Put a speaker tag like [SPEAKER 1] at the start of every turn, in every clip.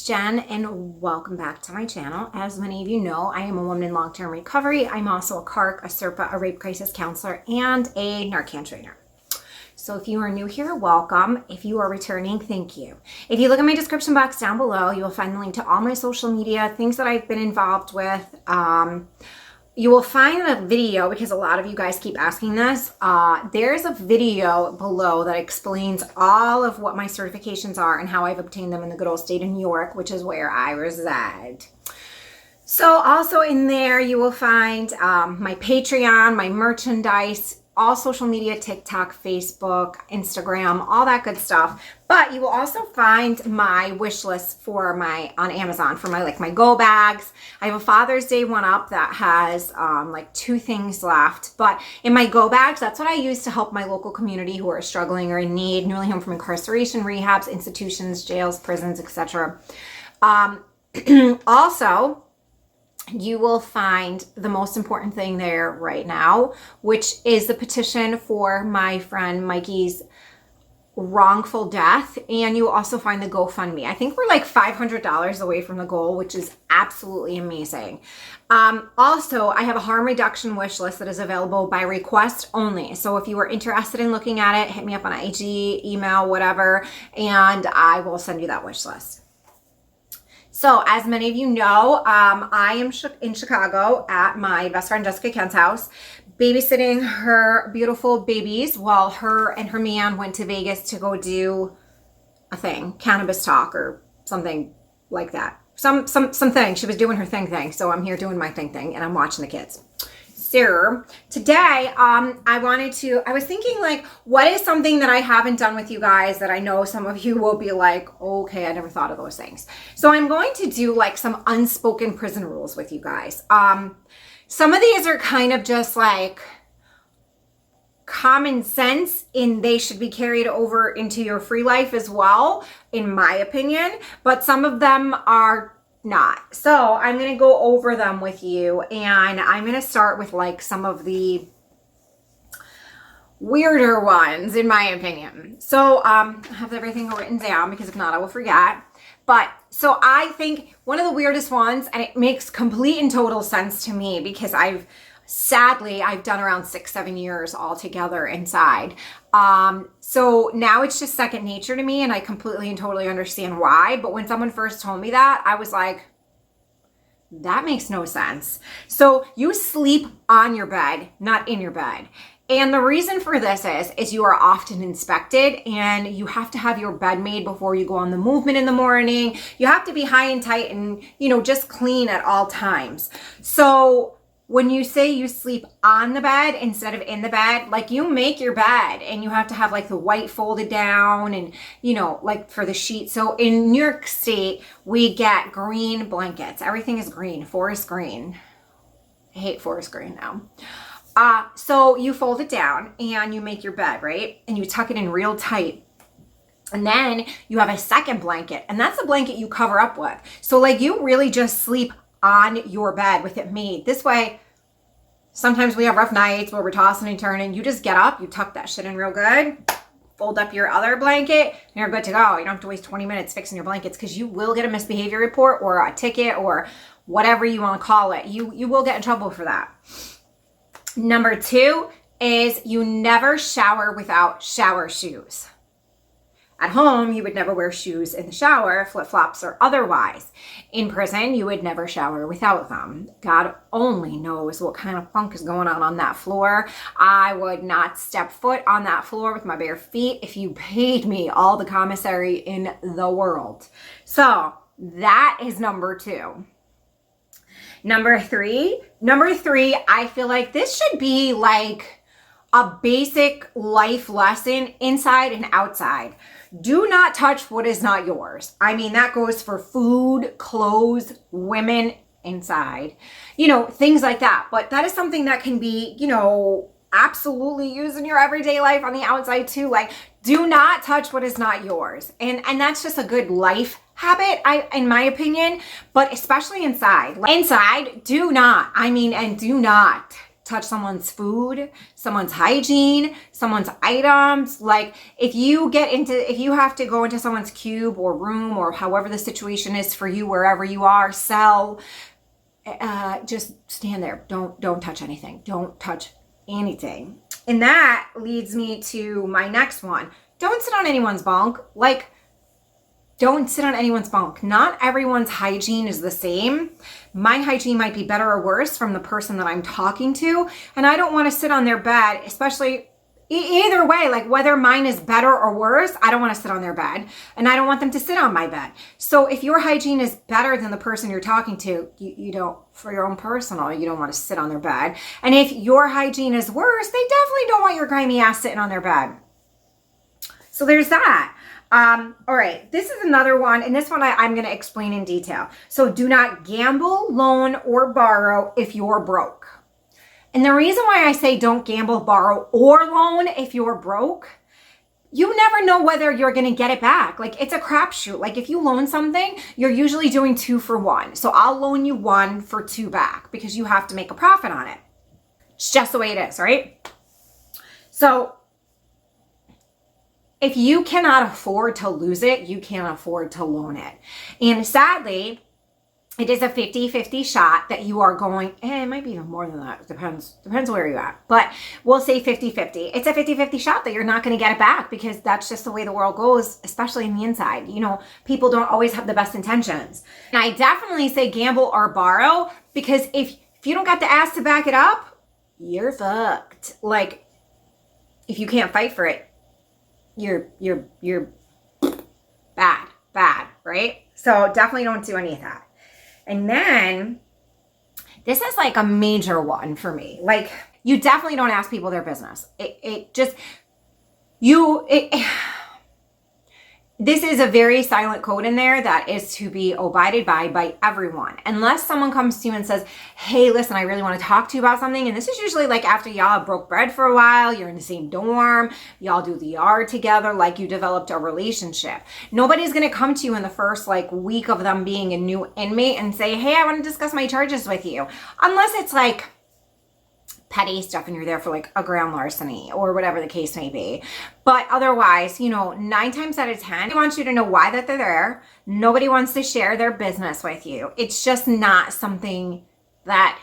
[SPEAKER 1] Jen and welcome back to my channel. As many of you know, I am a woman in long-term recovery. I'm also a CARC, a CRPA, a rape crisis counselor, and a Narcan trainer. So if you are new here, welcome. If you are returning, thank you. If you look at my description box down below, you will find the link to all my social media, things that I've been involved with. You will find a video, because a lot of you guys keep asking this. There's a video below that explains all of what my certifications are and how I've obtained them in the good old state of New York, which is where I reside. So also in there, you will find my Patreon, my merchandise, all social media, TikTok, Facebook, Instagram, all that good stuff. But you will also find my wish list for on Amazon for my go bags. I have a Father's Day one up that has like 2 things left. But in my go bags, that's what I use to help my local community who are struggling or in need, newly home from incarceration, rehabs, institutions, jails, prisons, etc. Also, you will find the most important thing there right now, which is the petition for my friend Mikey's wrongful death. And you will also find the GoFundMe. I think we're like $500 away from the goal, which is absolutely amazing. Also, I have a harm reduction wish list that is available by request only. So if you are interested in looking at it, hit me up on IG, email, whatever, and I will send you that wish list. So as many of you know, I am in Chicago at my best friend Jessica Kent's house, babysitting her beautiful babies while her and her man went to Vegas to go do a thing, cannabis talk or something like that. Something. She was doing her thing. So I'm here doing my thing and I'm watching the kids. So today, I was thinking like, what is something that I haven't done with you guys that I know some of you will be like, okay, I never thought of those things. So I'm going to do like some unspoken prison rules with you guys. Some of these are kind of just like common sense and they should be carried over into your free life as well, in my opinion, but some of them are not. So I'm going to go over them with you, and I'm going to start with like some of the weirder ones in my opinion. So I have everything written down because if not I will forget. But so I think one of the weirdest ones, and it makes complete and total sense to me because sadly I've done around 6-7 years altogether inside. So now it's just second nature to me and I completely and totally understand why. But when someone first told me that, I was like, that makes no sense. So you sleep on your bed, not in your bed. And the reason for this is you are often inspected and you have to have your bed made before you go on the movement in the morning. You have to be high and tight and, just clean at all times. So when you say you sleep on the bed instead of in the bed, like you make your bed and you have to have like the white folded down and, like for the sheet. So in New York State, we get green blankets. Everything is green, forest green. I hate forest green now. So you fold it down and you make your bed, right? And you tuck it in real tight. And then you have a second blanket, and that's the blanket you cover up with. So like you really just sleep on your bed with it made. This way, sometimes we have rough nights where we're tossing and turning. You just get up, you tuck that shit in real good, fold up your other blanket, and you're good to go. You don't have to waste 20 minutes fixing your blankets because you will get a misbehavior report or a ticket or whatever you want to call it. You will get in trouble for that. Number 2 is you never shower without shower shoes. At home, you would never wear shoes in the shower, flip-flops or otherwise. In prison, you would never shower without them. God only knows what kind of funk is going on that floor. I would not step foot on that floor with my bare feet if you paid me all the commissary in the world. So that is number 2. Number three, I feel like this should be like a basic life lesson inside and outside. Do not touch what is not yours. I mean, that goes for food, clothes, women inside, things like that. But that is something that can be, absolutely used in your everyday life on the outside too. Like, do not touch what is not yours. And that's just a good life habit, in my opinion, but especially inside. Inside, do not touch someone's food, someone's hygiene, someone's items. Like if you have to go into someone's cube or room or however the situation is for you, wherever you are, cell, just stand there. Don't touch anything. Don't touch anything. And that leads me to my next one. Don't sit on anyone's bunk. Like, don't sit on anyone's bunk. Not everyone's hygiene is the same. My hygiene might be better or worse from the person that I'm talking to. And I don't want to sit on their bed, especially either way, like whether mine is better or worse, I don't want to sit on their bed and I don't want them to sit on my bed. So if your hygiene is better than the person you're talking to, you don't, for your own personal, you don't want to sit on their bed. And if your hygiene is worse, they definitely don't want your grimy ass sitting on their bed. So there's that. All right, this is another one, and this one I'm going to explain in detail. So do not gamble, loan, or borrow if you're broke. And the reason why I say don't gamble, borrow, or loan if you're broke, you never know whether you're going to get it back. Like it's a crapshoot. Like if you loan something, you're usually doing 2 for 1. So I'll loan you 1 for 2 back because you have to make a profit on it. It's just the way it is, right? So if you cannot afford to lose it, you can't afford to loan it. And sadly, it is a 50-50 shot that you are going, it might be even more than that. It depends where you're at. But we'll say 50-50. It's a 50-50 shot that you're not going to get it back because that's just the way the world goes, especially in the inside. You know, people don't always have the best intentions. And I definitely say gamble or borrow because if you don't got the ass to back it up, you're fucked. Like, if you can't fight for it, you're bad, right? So definitely don't do any of that. And then this is like a major one for me. Like you definitely don't ask people their business. This is a very silent code in there that is to be abided by everyone. Unless someone comes to you and says, hey, listen, I really want to talk to you about something. And this is usually like after y'all have broke bread for a while, you're in the same dorm, y'all do the yard together, like you developed a relationship. Nobody's going to come to you in the first like week of them being a new inmate and say, hey, I want to discuss my charges with you. Unless it's like petty stuff and you're there for like a grand larceny or whatever the case may be. But otherwise, 9 times out of 10, I want you to know why that they're there. Nobody wants to share their business with you. It's just not something that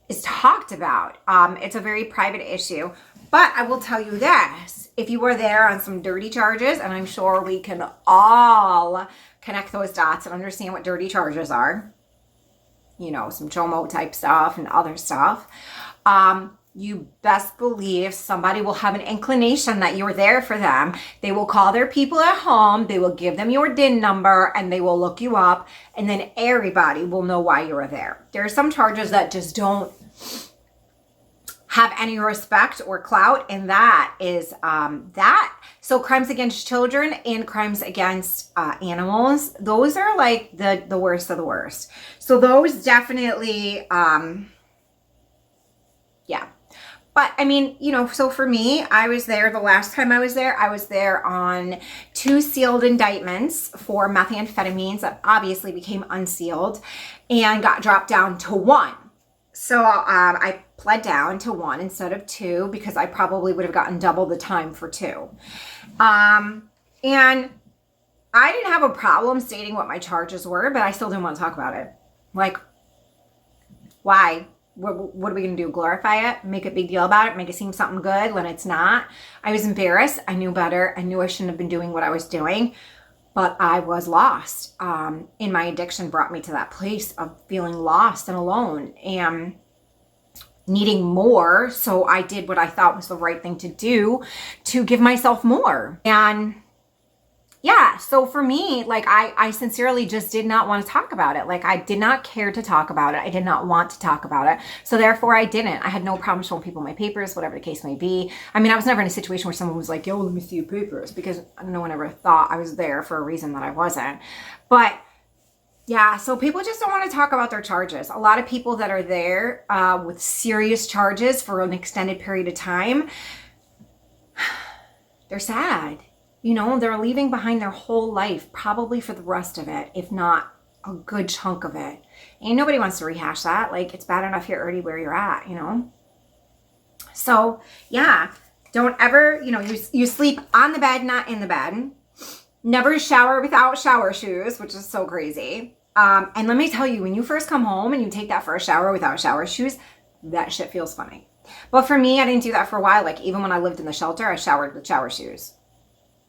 [SPEAKER 1] is talked about. It's a very private issue. But I will tell you this, if you were there on some dirty charges, and I'm sure we can all connect those dots and understand what dirty charges are, some chomo type stuff and other stuff, you best believe somebody will have an inclination that you're there for them. They will call their people at home. They will give them your DIN number and they will look you up and then everybody will know why you were there. There are some charges that just don't have any respect or clout, and that is so crimes against children and crimes against animals, those are like the worst of the worst. So those definitely yeah. But I mean, so for me, I was there the last time I was there on 2 sealed indictments for methamphetamines that obviously became unsealed and got dropped down to 1. So I pled down to 1 instead of 2 because I probably would have gotten double the time for 2. And I didn't have a problem stating what my charges were, but I still didn't want to talk about it. Like, why? What are we going to do? Glorify it? Make a big deal about it? Make it seem something good when it's not? I was embarrassed. I knew better. I knew I shouldn't have been doing what I was doing. But I was lost. And my addiction brought me to that place of feeling lost and alone and needing more. So I did what I thought was the right thing to do to give myself more. And yeah, so for me, like I sincerely just did not want to talk about it. Like I did not care to talk about it. I did not want to talk about it. So therefore I didn't. I had no problem showing people my papers, whatever the case may be. I mean, I was never in a situation where someone was like, yo, let me see your papers, because no one ever thought I was there for a reason that I wasn't. But yeah, so people just don't want to talk about their charges. A lot of people that are there with serious charges for an extended period of time, they're sad. They're leaving behind their whole life, probably for the rest of it, if not a good chunk of it. And nobody wants to rehash that. Like, it's bad enough you're already where you're at, So yeah, don't ever, you sleep on the bed, not in the bed. Never shower without shower shoes, which is so crazy. And let me tell you, when you first come home and you take that first shower without shower shoes, that shit feels funny. But for me, I didn't do that for a while. Like even when I lived in the shelter, I showered with shower shoes.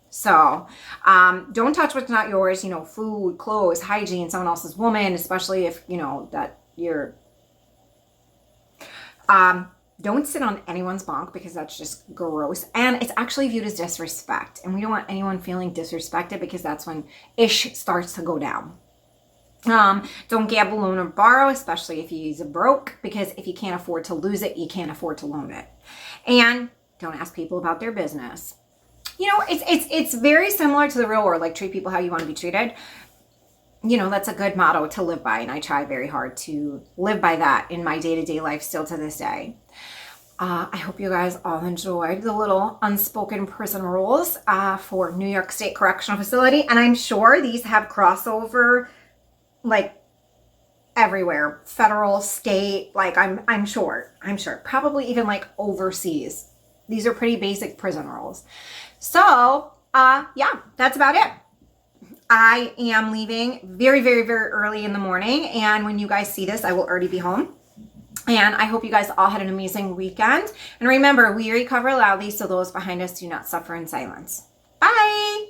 [SPEAKER 1] So don't touch what's not yours, food, clothes, hygiene, someone else's woman, especially if, that you're, don't sit on anyone's bunk because that's just gross. And it's actually viewed as disrespect. And we don't want anyone feeling disrespected because that's when ish starts to go down. Don't gamble, loan, or borrow, especially if you use a broke, because if you can't afford to lose it, you can't afford to loan it. And don't ask people about their business. It's very similar to the real world, like treat people how you want to be treated. That's a good motto to live by. And I try very hard to live by that in my day-to-day life still to this day. I hope you guys all enjoyed the little unspoken prison rules for New York State Correctional Facility. And I'm sure these have crossover like everywhere, federal, state, like I'm sure, probably even like overseas. These are pretty basic prison rules. So, yeah, that's about it. I am leaving very, very, very early in the morning. And when you guys see this, I will already be home. And I hope you guys all had an amazing weekend. And remember, we recover loudly so those behind us do not suffer in silence. Bye.